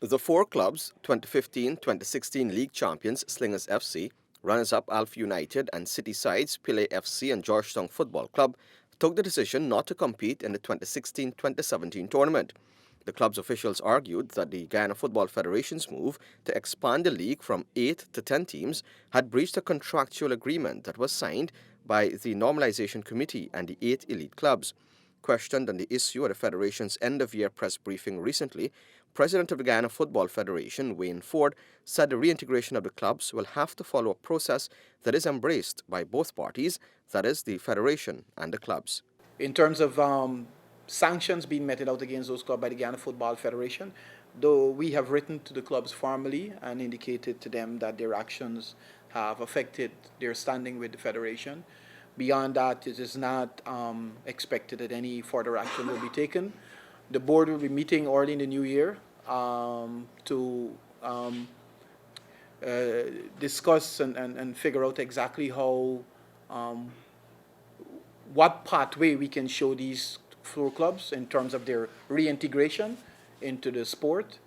The four clubs, 2015-2016 league champions Slingers FC, runners-up Alpha United and City sides Pile FC and Georgetown Football Club, took the decision not to compete in the 2016-2017 tournament. The club's officials argued that the Guyana Football Federation's move to expand the league from 8 to 10 teams had breached a contractual agreement that was signed by the Normalization Committee and the 8 elite clubs. Questioned on the issue at the Federation's end-of-year press briefing recently, President of the Guyana Football Federation, Wayne Forde, said the reintegration of the clubs will have to follow a process that is embraced by both parties, that is, the Federation and the clubs. In terms of sanctions being meted out against those clubs by the Guyana Football Federation, though we have written to the clubs formally and indicated to them that their actions have affected their standing with the Federation. Beyond that, it is not expected that any further action will be taken. The board will be meeting early in the new year to discuss and figure out exactly how, what pathway we can show these four clubs in terms of their reintegration into the sport.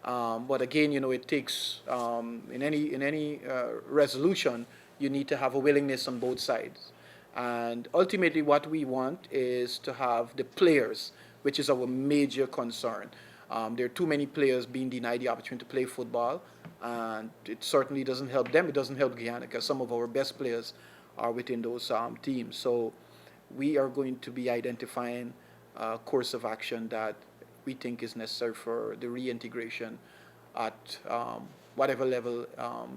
But again, it takes, in any resolution, you need to have a willingness on both sides. And ultimately what we want is to have the players, which is our major concern. There are too many players being denied the opportunity to play football, and it certainly doesn't help them. It doesn't help Guyana because some of our best players are within those teams. So we are going to be identifying a course of action that we think is necessary for the reintegration at whatever level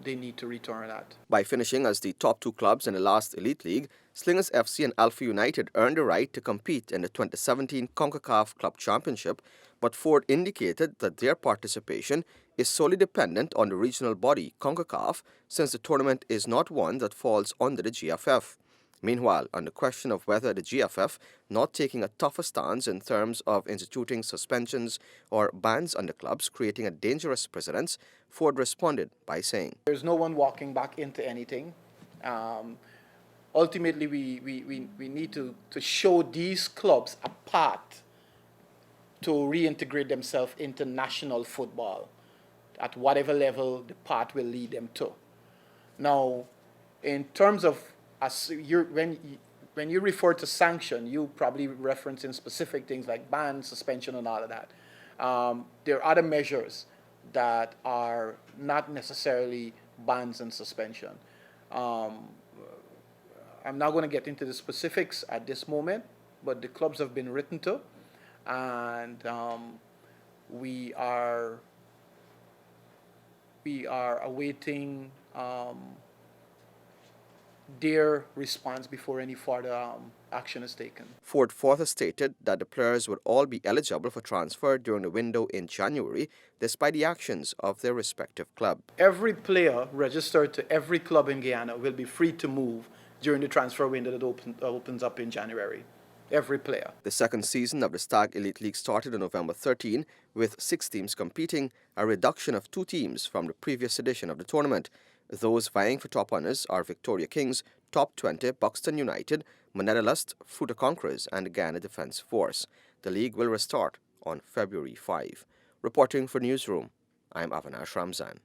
they need to return at. By finishing as the top two clubs in the last Elite League, Slingers FC and Alpha United earned the right to compete in the 2017 CONCACAF Club Championship, but Forde indicated that their participation is solely dependent on the regional body, CONCACAF, since the tournament is not one that falls under the GFF. Meanwhile, on the question of whether the GFF not taking a tougher stance in terms of instituting suspensions or bans on the clubs, creating a dangerous precedent, Forde responded by saying, "There's no one walking back into anything. Ultimately, we need to show these clubs a path to reintegrate themselves into national football at whatever level the path will lead them to. Now, in terms of when you refer to sanction, you probably reference in specific things like ban, suspension, and all of that. There are other measures that are not necessarily bans and suspension. I'm not going to get into the specifics at this moment, but the clubs have been written to, and we are awaiting their response before any further action is taken. Forde further stated that the players would all be eligible for transfer during the window in January, despite the actions of their respective club. Every player registered to every club in Guyana will be free to move during the transfer window that opens up in January. Every player. The second season of the Stag Elite League started on November 13, with 6 teams competing, a reduction of 2 teams from the previous edition of the tournament. Those vying for top honours are Victoria Kings, Top 20, Buxton United, Monetta Lust, Fruta Conquerors and the Guyana Defence Force. The league will restart on February 5. Reporting for Newsroom, I'm Avinash Ramzan.